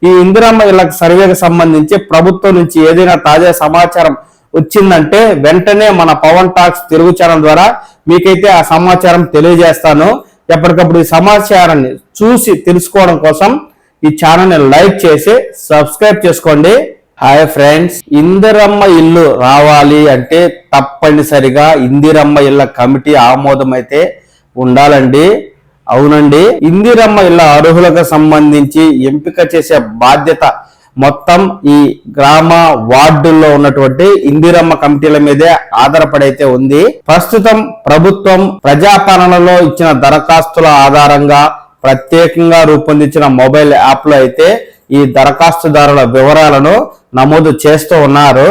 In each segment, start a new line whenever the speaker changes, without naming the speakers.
ఈ ఇందిరమ్మ ఇళ్ల సర్వేకి సంబంధించి ప్రభుత్వం నుంచి ఏదైనా తాజా సమాచారం వచ్చిందంటే వెంటనే మన పవన్ టాక్స్ తెలుగు ఛానల్ ద్వారా మీకైతే ఆ సమాచారం తెలియజేస్తాను. ఎప్పటికప్పుడు ఈ సమాచారాన్ని చూసి తెలుసుకోవడం కోసం ఈ ఛానల్ని లైక్ చేసి సబ్స్క్రైబ్ చేసుకోండి. హాయ్ ఫ్రెండ్స్, ఇందిరమ్మ ఇల్లు రావాలి అంటే తప్పనిసరిగా ఇందిరమ్మ ఇళ్ల కమిటీ ఆమోదం అయితే ఉండాలండి. అవునండి, ఇందిరమ్మ ఇళ్ల అర్హులకు సంబంధించి ఎంపిక చేసే బాధ్యత మొత్తం ఈ గ్రామ వార్డుల్లో ఉన్నటువంటి ఇందిరమ్మ కమిటీల మీదే ఆధారపడైతే ఉంది. ప్రస్తుతం ప్రభుత్వం ప్రజాపాలనలో ఇచ్చిన దరఖాస్తుల ఆధారంగా ప్రత్యేకంగా రూపొందించిన మొబైల్ యాప్ లో అయితే ఈ దరఖాస్తుదారుల వివరాలను నమోదు చేస్తూ ఉన్నారు.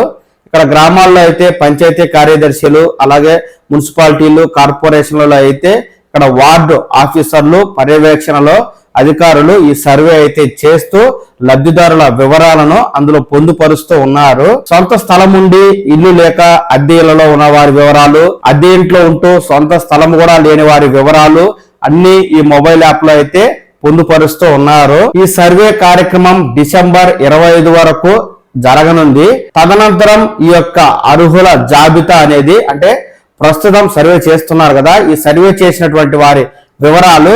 ఇక్కడ గ్రామాల్లో అయితే పంచాయతీ కార్యదర్శులు, అలాగే మున్సిపాలిటీలు, కార్పొరేషన్లలో అయితే ఇక్కడ వార్డు ఆఫీసర్లు పర్యవేక్షణలో అధికారులు ఈ సర్వే అయితే చేస్తూ లబ్ధిదారుల వివరాలను అందులో పొందుపరుస్తూ ఉన్నారు. సొంత స్థలం ఉండి ఇల్లు లేక అద్దె ఇళ్లలో ఉన్న వారి వివరాలు, అద్దె ఇంట్లో ఉంటూ సొంత స్థలం కూడా లేని వారి వివరాలు అన్ని ఈ మొబైల్ యాప్ లో అయితే పొందుపరుస్తూ ఉన్నారు. ఈ సర్వే కార్యక్రమం డిసెంబర్ 25 వరకు జరగనుంది. తదనంతరం ఈ యొక్క అర్హుల జాబితా అనేది, అంటే ప్రస్తుతం సర్వే చేస్తున్నారు కదా, ఈ సర్వే చేసినటువంటి వారి వివరాలు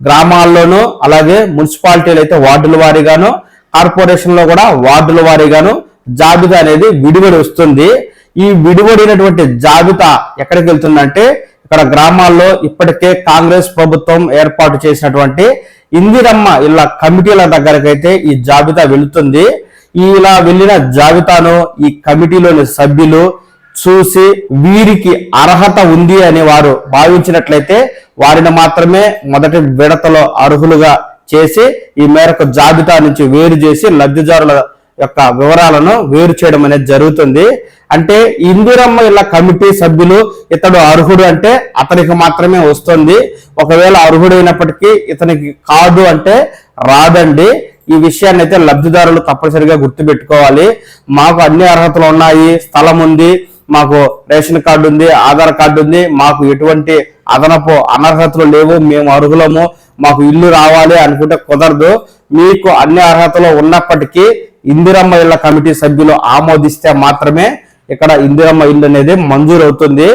గ్రామాల్లోనూ, అలాగే మున్సిపాలిటీలు అయితే వార్డుల వారీగాను, కార్పొరేషన్ లో కూడా వార్డుల వారీగాను జాబితా అనేది విడివడి వస్తుంది. ఈ విడివడినటువంటి జాబితా ఎక్కడికి వెళ్తుందంటే ఇక్కడ గ్రామాల్లో ఇప్పటికే కాంగ్రెస్ ప్రభుత్వం ఏర్పాటు చేసినటువంటి ఇందిరమ్మ ఇళ్ల కమిటీల దగ్గరకైతే ఈ జాబితా వెళుతుంది. ఇలా వెళ్ళిన జాబితాను ఈ కమిటీలోని సభ్యులు చూసి వీరికి అర్హత ఉంది అని వారు భావించినట్లయితే వారిని మాత్రమే మొదటి విడతలో అర్హులుగా చేసి ఈ మేరకు జాబితా నుంచి వేరు చేసి లబ్ధిదారుల యొక్క వివరాలను వేరు చేయడం అనేది జరుగుతుంది. అంటే ఇందిరమ్మ ఇళ్ల కమిటీ సభ్యులు ఇతడు అర్హుడు అంటే అతనికి మాత్రమే వస్తుంది. ఒకవేళ అర్హుడైనప్పటికీ ఇతనికి కాదు అంటే రాదండి. ఈ విషయాన్ని అయితే లబ్ధిదారులు తప్పనిసరిగా గుర్తుపెట్టుకోవాలి. మాకు అన్ని అర్హతలు ఉన్నాయి, స్థలం ఉంది, మాకు రేషన్ కార్డు ఉంది, ఆధార్ కార్డు ఉంది, మాకు ఎటువంటి అదనపు అనర్హతలు లేవు, మేము అర్హులము, మాకు ఇల్లు రావాలి అనుకుంటే కుదరదు. మీకు అన్ని అర్హతలు ఉన్నప్పటికీ ఇందిరమ్మ ఇళ్ల కమిటీ సభ్యులు ఆమోదిస్తే మాత్రమే ఇక్కడ ఇందిరమ్మ ఇల్లు అనేది మంజూరు అవుతుంది.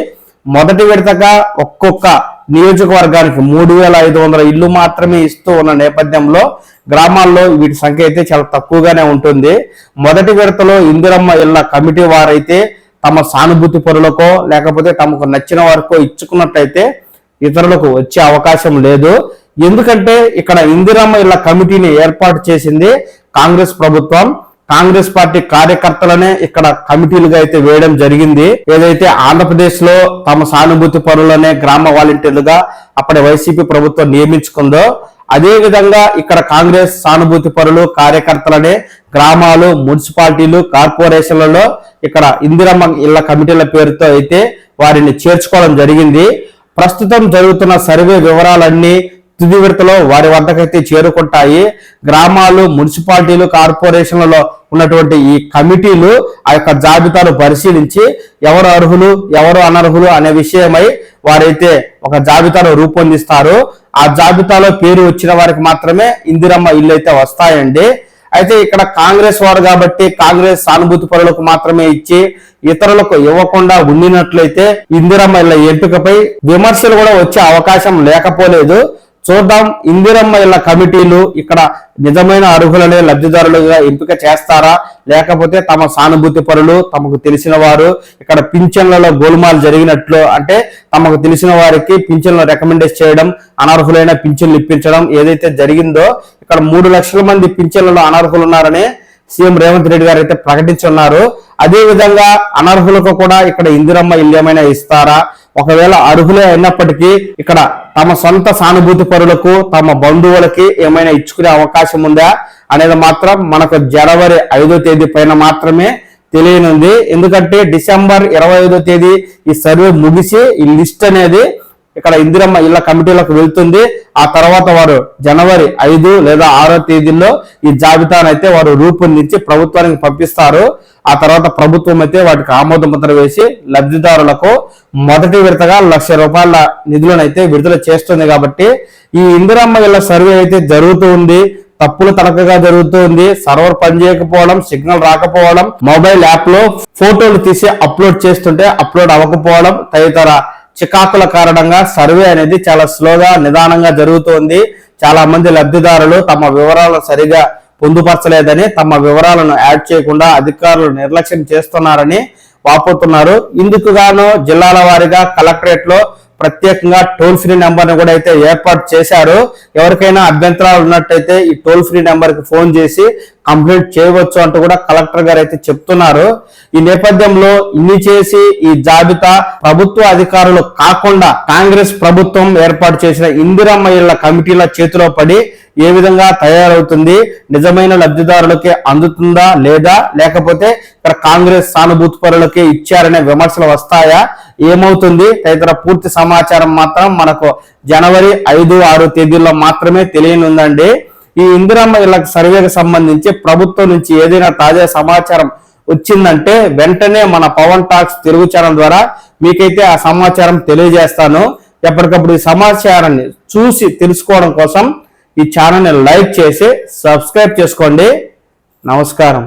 మొదటి విడతగా ఒక్కొక్క నియోజకవర్గానికి 3500 ఇల్లు మాత్రమే ఇస్తూ ఉన్న నేపథ్యంలో గ్రామాల్లో వీటి సంఖ్య అయితే చాలా తక్కువగానే ఉంటుంది. మొదటి విడతలో ఇందిరమ్మ ఇళ్ల కమిటీ వారైతే తమ సానుభూతి పరులకో లేకపోతే తమకు నచ్చిన వారికో ఇచ్చుకున్నట్లయితే ఇతరులకు వచ్చే అవకాశం లేదు. ఎందుకంటే ఇక్కడ ఇందిరమ్మ ఇళ్ల కమిటీని ఏర్పాటు చేసింది కాంగ్రెస్ ప్రభుత్వం. కాంగ్రెస్ పార్టీ కార్యకర్తలనే ఇక్కడ కమిటీలుగా అయితే వేయడం జరిగింది. ఏదైతే ఆంధ్రప్రదేశ్ లో తమ సానుభూతి పరులనే గ్రామ వాలంటీర్లుగా అప్పటి వైసీపీ ప్రభుత్వం నియమించుకుందో, అదే విధంగా ఇక్కడ కాంగ్రెస్ సానుభూతి పరులు కార్యకర్తలనే గ్రామాలు, మున్సిపాలిటీలు, కార్పొరేషన్లలో ఇక్కడ ఇందిరమ్మ ఇళ్ల కమిటీల పేరుతో అయితే వారిని చేర్చుకోవడం జరిగింది. ప్రస్తుతం జరుగుతున్న సర్వే వివరాలన్నీ తుది విడతలో వారి వద్దకైతే చేరుకుంటాయి. గ్రామాలు, మున్సిపాలిటీలు, కార్పొరేషన్లలో ఉన్నటువంటి ఈ కమిటీలు ఆ యొక్క జాబితాను పరిశీలించి ఎవరు అర్హులు ఎవరు అనర్హులు అనే విషయమై వారైతే ఒక జాబితాను రూపొందిస్తారు. ఆ జాబితాలో పేరు వచ్చిన వారికి మాత్రమే ఇందిరమ్మ ఇల్లు అయితే వస్తాయండి. అయితే ఇక్కడ కాంగ్రెస్ వారు కాబట్టి కాంగ్రెస్ సానుభూతి పరులకు మాత్రమే ఇచ్చి ఇతరులకు ఇవ్వకుండా ఉండినట్లయితే ఇందిరమ్మ ఇళ్ల ఎంపికపై విమర్శలు కూడా వచ్చే అవకాశం లేకపోలేదు. చూద్దాం, ఇందిరమ్మ ఇళ్ల కమిటీలు ఇక్కడ నిజమైన అర్హులనే లబ్ధిదారులుగా ఎంపిక చేస్తారా, లేకపోతే తమ సానుభూతి పరులు, తమకు తెలిసిన వారు ఇక్కడ పింఛన్లలో గోల్మాల్ జరిగినట్లు, అంటే తమకు తెలిసిన వారికి పింఛన్లు రికమెండేషన్ చేయడం, అనర్హులైన పింఛన్లు ఇప్పించడం ఏదైతే జరిగిందో, ఇక్కడ 3 లక్షల మంది పింఛన్లలో అనర్హులు ఉన్నారని సీఎం రేవంత్ రెడ్డి గారు అయితే ప్రకటించున్నారు. అదే విధంగా అనర్హులకు కూడా ఇక్కడ ఇందిరమ్మ ఇల్లు ఏమైనా ఇస్తారా, ఒకవేళ అర్హులే అయినప్పటికీ ఇక్కడ తమ సొంత సానుభూతి పరులకు, తమ బంధువులకి ఏమైనా ఇచ్చుకునే అవకాశం ఉందా అనేది మాత్రం మనకు జనవరి 5వ తేదీ పైన మాత్రమే తెలియనుంది. ఎందుకంటే డిసెంబర్ 25వ తేదీ ఈ సర్వే ముగిసి ఈ లిస్ట్ అనేది ఇక్కడ ఇందిరమ్మ ఇళ్ల కమిటీలకు వెళ్తుంది. ఆ తర్వాత వారు జనవరి 5 లేదా 6వ తేదీల్లో ఈ జాబితాను అయితే వారు రూపొందించి ప్రభుత్వానికి పంపిస్తారు. ఆ తర్వాత ప్రభుత్వం అయితే వాటికి ఆమోద ముద్ర వేసి లబ్ధిదారులకు మొదటి విడతగా ₹1,00,000 నిధులను అయితే విడుదల చేస్తుంది. కాబట్టి ఈ ఇందిరమ్మ ఇళ్ల సర్వే అయితే జరుగుతూ ఉంది. తప్పులు తడకగా జరుగుతుంది. సర్వర్ పనిచేయకపోవడం, సిగ్నల్ రాకపోవడం, మొబైల్ యాప్ లో ఫోటోలు తీసి అప్లోడ్ చేస్తుంటే అప్లోడ్ అవ్వకపోవడం తదితర చికాకుల కారణంగా సర్వే అనేది చాలా స్లోగా నిదానంగా జరుగుతోంది. చాలా మంది లబ్ధిదారులు తమ వివరాలను సరిగా పొందుపరచలేదని, తమ వివరాలను యాడ్ చేయకుండా అధికారులు నిర్లక్ష్యం చేస్తున్నారని వాపోతున్నారు. ఇందుకు గాను జిల్లాల వారీగా కలెక్టరేట్ లో ప్రత్యేకంగా టోల్ ఫ్రీ నెంబర్ ని కూడా అయితే ఏర్పాటు చేశారు. ఎవరికైనా అభ్యంతరాలు ఉన్నట్టయితే ఈ టోల్ ఫ్రీ నెంబర్ కి ఫోన్ చేసి కంప్లైంట్ చేయవచ్చు అంటూ కూడా కలెక్టర్ గారు అయితే చెప్తున్నారు. ఈ నేపథ్యంలో ఇన్ని చేసి ఈ జాబితా ప్రభుత్వ అధికారులు కాకుండా కాంగ్రెస్ ప్రభుత్వం ఏర్పాటు చేసిన ఇందిరమ్మ ఇళ్ల కమిటీల చేతిలో పడి ఏ విధంగా తయారవుతుంది, నిజమైన లబ్ధిదారులకే అందుతుందా లేదా, లేకపోతే ఇక్కడ కాంగ్రెస్ సానుభూతి పరులకే ఇచ్చారనే విమర్శలు వస్తాయా, ఏమవుతుంది తదితర పూర్తి సమాచారం మాత్రం మనకు జనవరి 5-6 తేదీల్లో మాత్రమే తెలియనుందండి. ఈ ఇందిరమ్మ ఇళ్ల సర్వేకి సంబంధించి ప్రభుత్వం నుంచి ఏదైనా తాజా సమాచారం వచ్చిందంటే వెంటనే మన పవన్ టాక్స్ తెలుగు ఛానల్ ద్వారా మీకైతే ఆ సమాచారం తెలియజేస్తాను. ఎప్పటికప్పుడు ఈ సమాచారాన్ని చూసి తెలుసుకోవడం కోసం ఈ ఛానల్ని లైక్ చేసి సబ్స్క్రైబ్ చేసుకోండి. నమస్కారం.